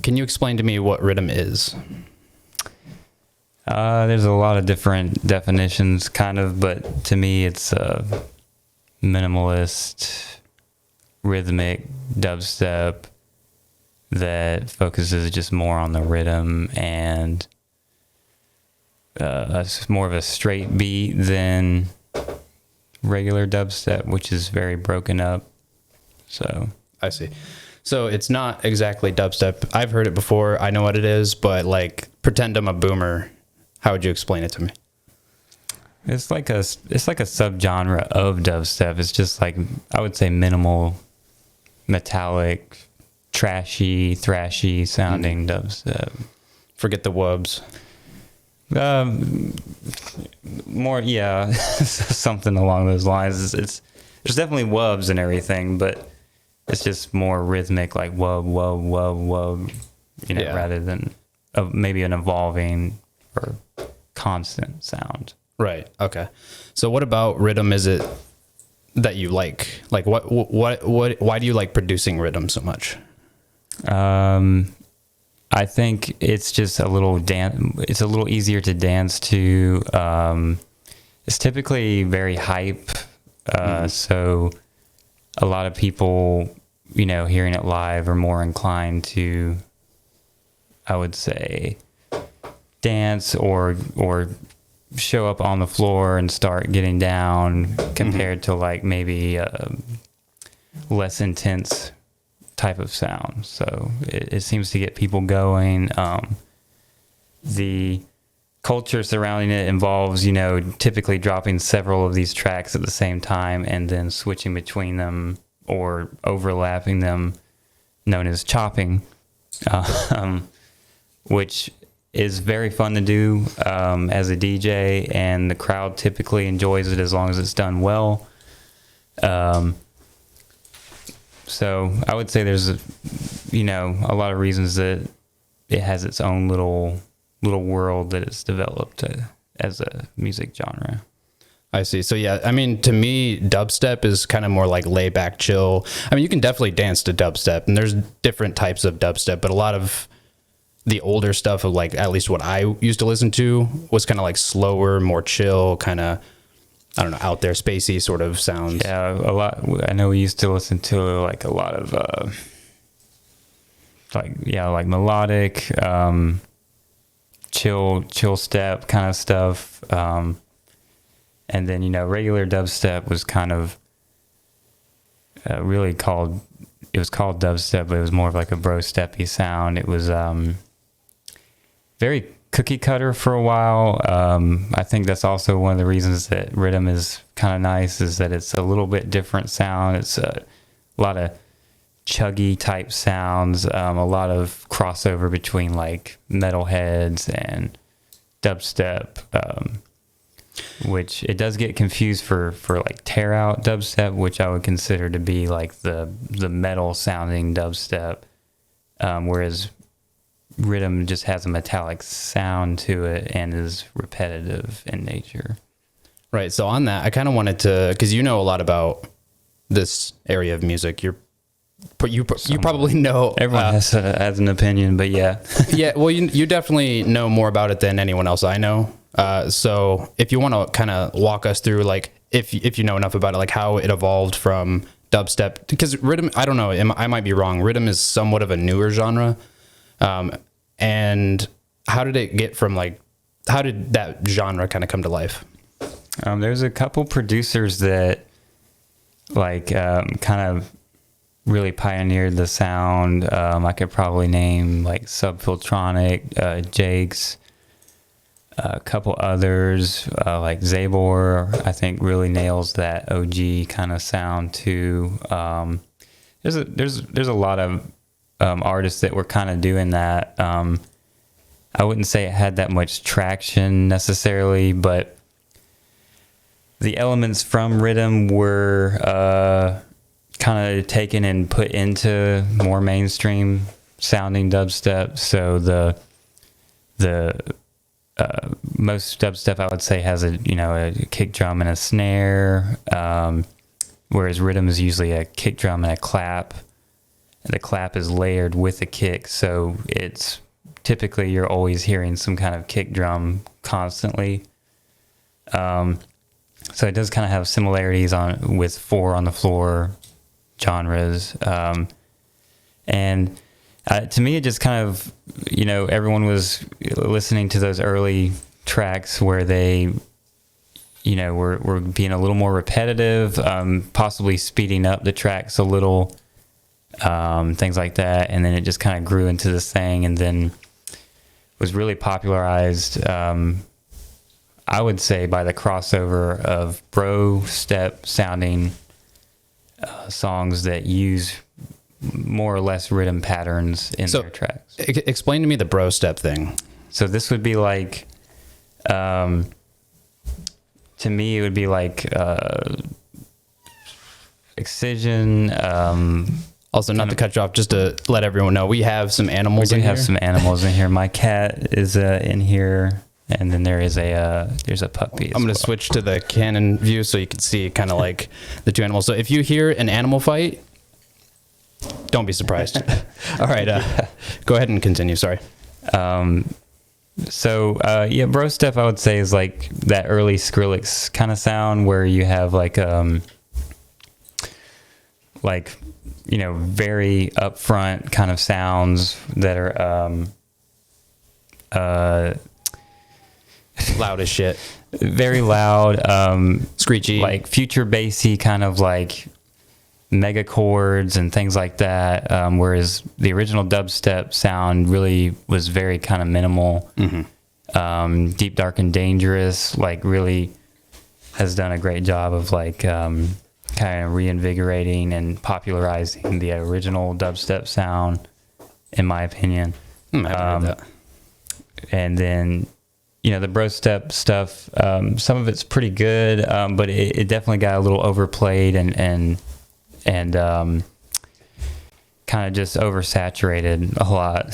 can you explain to me what Riddim is? There's a lot of different definitions, kind of, but to me, it's minimalist, rhythmic dubstep that focuses just more on the rhythm and it's more of a straight beat than regular dubstep, which is very broken up. So I see. So it's not exactly dubstep. I've heard it before. I know what it is, but like, pretend I'm a boomer. How would you explain it to me? it's like a subgenre of dubstep. It's just like, I would say, minimal, metallic, trashy, thrashy sounding dubstep. Forget the wubs. More, yeah, something along those lines. There's definitely wubs and everything, but it's just more rhythmic, like wub, wub, wub, wub, Yeah. rather than maybe an evolving or constant sound. Right. Okay. So what about Riddim is it that you like? Like why do you like producing Riddim so much? I think it's just it's a little easier to dance to. It's typically very hype. So a lot of people, hearing it live are more inclined to, I would say, dance or show up on the floor and start getting down compared to like maybe less intense type of sound. So it seems to get people going. The culture surrounding it involves, typically dropping several of these tracks at the same time and then switching between them or overlapping them, known as chopping, which is very fun to do as a DJ, and the crowd typically enjoys it as long as it's done well. So I would say there's a lot of reasons that it has its own little world that it's developed as a music genre. I see. So yeah, I mean, to me, dubstep is kind of more like lay back, chill. I mean, you can definitely dance to dubstep, and there's different types of dubstep, but a lot of the older stuff of like, at least what I used to listen to, was kind of like slower, more chill, kind of, I don't know, out there, spacey sort of sounds. Yeah, a lot. I know we used to listen to like a lot of like melodic, chill step kind of stuff. And then, regular dubstep was kind of really called dubstep, but it was more of like a bro steppy sound. It was very cookie cutter for a while. I think that's also one of the reasons that Riddim is kind of nice, is that it's a little bit different sound. It's a lot of chuggy type sounds, a lot of crossover between like metalheads and dubstep, which it does get confused for like tear out dubstep, which I would consider to be like the metal sounding dubstep, whereas Riddim just has a metallic sound to it and is repetitive in nature. Right. So on that, I kind of wanted to, because you know a lot about this area of music. You probably know. Everyone has an opinion, but yeah. Yeah. Well, you definitely know more about it than anyone else I know. So if you want to kind of walk us through, like, if you know enough about it, like how it evolved from dubstep, because Riddim, I don't know, I might be wrong. Riddim is somewhat of a newer genre. And how did it get from how did that genre kind of come to life? There's a couple producers that kind of really pioneered the sound. I could probably name like Subfiltronic, Jakes, a couple others, like Zabor, I think really nails that OG kind of sound too. There's a lot of artists that were kind of doing that. I wouldn't say it had that much traction necessarily, but the elements from Riddim were kind of taken and put into more mainstream sounding dubstep. So the most dubstep, I would say, has a kick drum and a snare, whereas Riddim is usually a kick drum and a clap. the clap is layered with the kick, so it's typically you're always hearing some kind of kick drum constantly. So it does kind of have similarities with 4 on the floor genres. And to me, it just kind of, everyone was listening to those early tracks where they, were being a little more repetitive, possibly speeding up the tracks a little, things like that. And then it just kind of grew into this thing, and then was really popularized, I would say, by the crossover of bro step sounding songs that use more or less rhythm patterns in their tracks. Explain to me the bro step thing. So this would be like, to me, it would be like Excision. Also, not to cut you off, just to let everyone know, we have some animals in here. We do have some animals in here. My cat is in here. And then there's a puppy. I'm going to switch to the Canon view so you can see kind of like the 2 animals. So if you hear an animal fight, don't be surprised. All right, go ahead and continue. Sorry. Bro step, I would say, is like that early Skrillex kind of sound where you have like very upfront kind of sounds that are loud as shit, very loud, screechy, like future bassy kind of like mega chords and things like that, whereas the original dubstep sound really was very kind of minimal. Deep, Dark, and Dangerous like really has done a great job of like kind of reinvigorating and popularizing the original dubstep sound, in my opinion. And then the bro step stuff, some of it's pretty good, but it definitely got a little overplayed and kind of just oversaturated a lot.